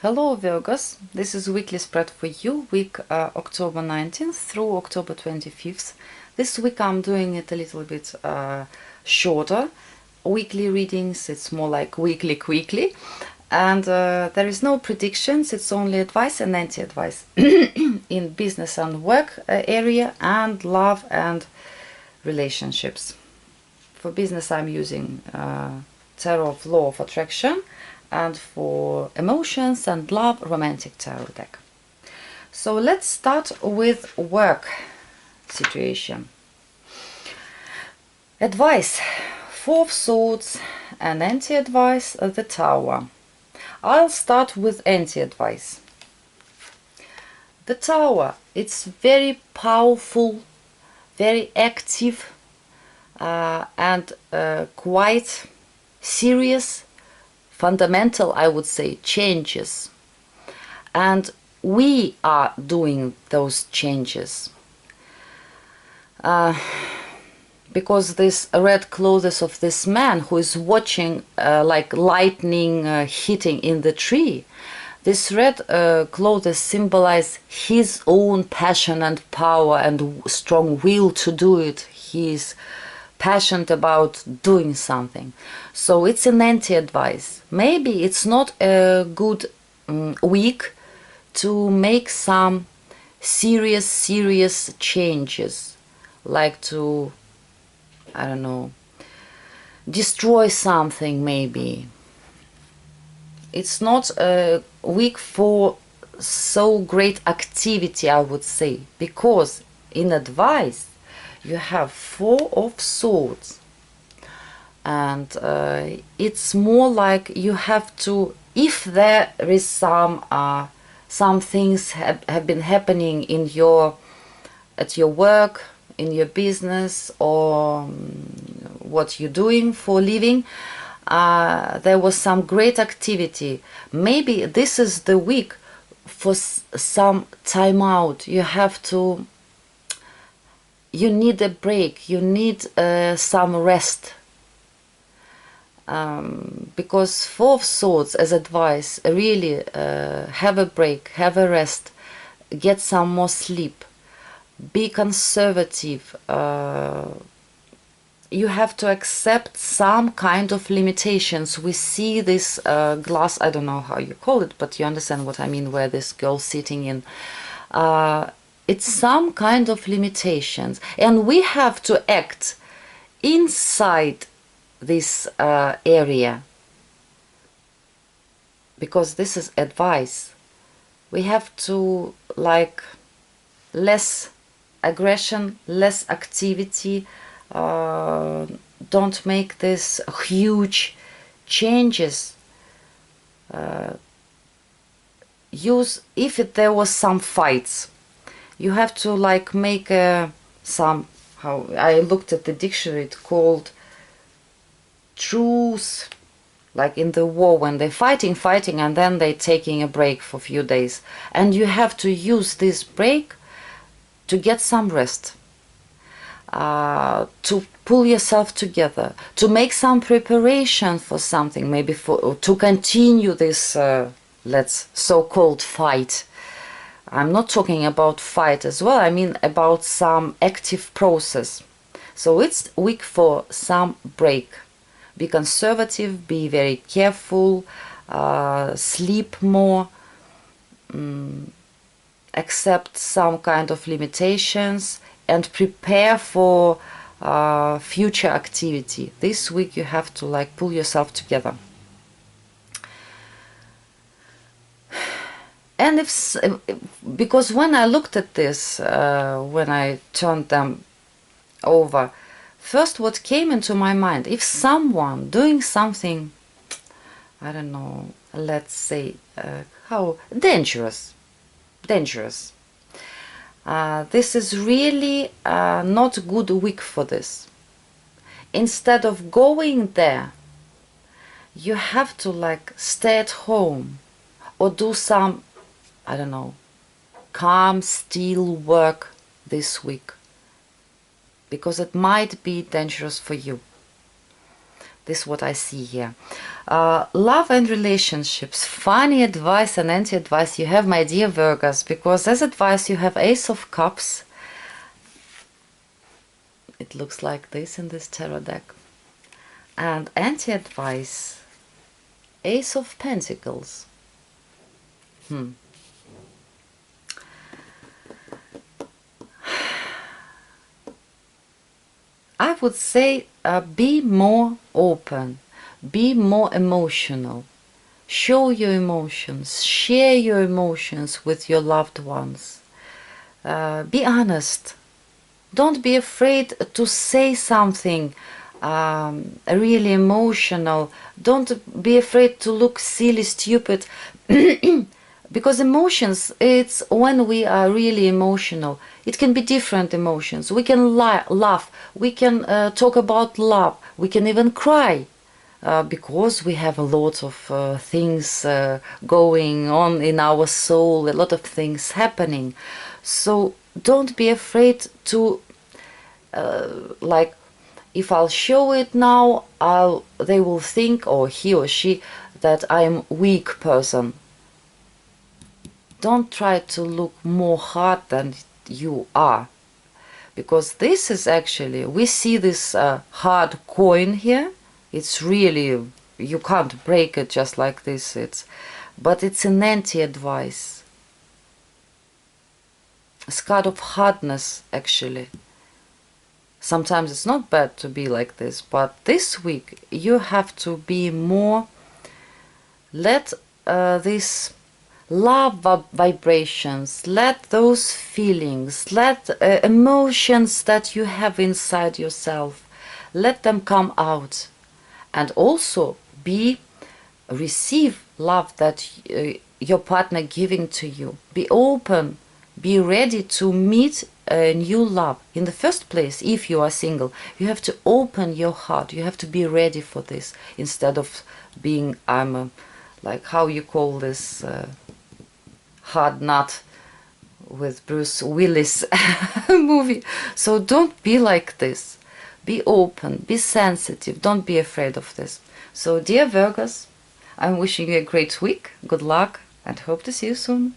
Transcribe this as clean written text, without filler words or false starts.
Hello Virgos, this is weekly spread for you, week October 19th through October 25th. This week I'm doing it a little bit shorter. Weekly readings, it's more like weekly quickly. And there is no predictions, it's only advice and anti-advice in business and work area, and love and relationships. For business I'm using Tarot of Law of Attraction, and for emotions and love, romantic tarot deck. So let's start with work situation. Advice: Four of Swords and anti-advice, the Tower. I'll start with anti-advice. The Tower, it's very powerful, very active, and quite serious, fundamental, I would say, changes. And we are doing those changes. Because this red clothes of this man who is watching like lightning hitting in the tree, this red clothes symbolize his own passion and power and strong will to do it. He is passionate about doing something. So it's an anti-advice. Maybe it's not a good week to make some serious changes, like to, I don't know, destroy something maybe. It's not a week for so great activity, I would say, because in advice you have Four of Swords, and it's more like you have to, if there is some things have been happening in at your work, in your business, or what you're doing for a living, there was some great activity. Maybe this is the week for some time out. You need a break, you need some rest. Because Four of Swords as advice, really have a break, have a rest, get some more sleep, be conservative. You have to accept some kind of limitations. We see this glass, I don't know how you call it, but you understand what I mean, where this girl sitting in. It's some kind of limitations, and we have to act inside this area, because this is advice. We have to, like, less aggression, less activity. Don't make this huge changes. If there was some fights, you have to like make some, how I looked at the dictionary, it's called truce, like in the war when they're fighting and then they're taking a break for a few days, and you have to use this break to get some rest, to pull yourself together, to make some preparation for something, maybe to continue this let's so-called fight. I'm not talking about fight as well, I mean about some active process. So it's week for some break. Be conservative, be very careful, sleep more, accept some kind of limitations, and prepare for future activity. This week you have to like pull yourself together. And because when I looked at this, when I turned them over, first what came into my mind, if someone doing something, I don't know, let's say, how dangerous, this is really not a good week for this. Instead of going there, you have to like stay at home or do some, I don't know, calm, still work this week, because it might be dangerous for you. This is what I see here. Love and relationships, funny advice and anti-advice you have, my dear Virgos, because as advice you have Ace of Cups. It looks like this in this tarot deck. And anti-advice, Ace of Pentacles. I would say be more open, be more emotional, show your emotions, share your emotions with your loved ones. Be honest. Don't be afraid to say something really emotional. Don't be afraid to look silly, stupid. Because emotions, it's when we are really emotional. It can be different emotions. We can laugh. We can talk about love. We can even cry. Because we have a lot of things going on in our soul, a lot of things happening. So don't be afraid to, like, if I'll show it now, they will think, or he or she, that I'm weak person. Don't try to look more hard than you are. Because this is actually, we see this hard coin here. It's really, you can't break it just like this. But it's an anti-advice. It's kind of hardness, actually. Sometimes it's not bad to be like this, but this week you have to be more, let this love vibrations, let those feelings, let emotions that you have inside yourself, let them come out. And also receive love that your partner giving to you. Be open, be ready to meet a new love. In the first place, if you are single, you have to open your heart. You have to be ready for this, instead of being, like, how you call this, hard nut with Bruce Willis movie. So don't be like this. Be open, be sensitive, don't be afraid of this. So dear Virgos, I'm wishing you a great week, good luck, and hope to see you soon.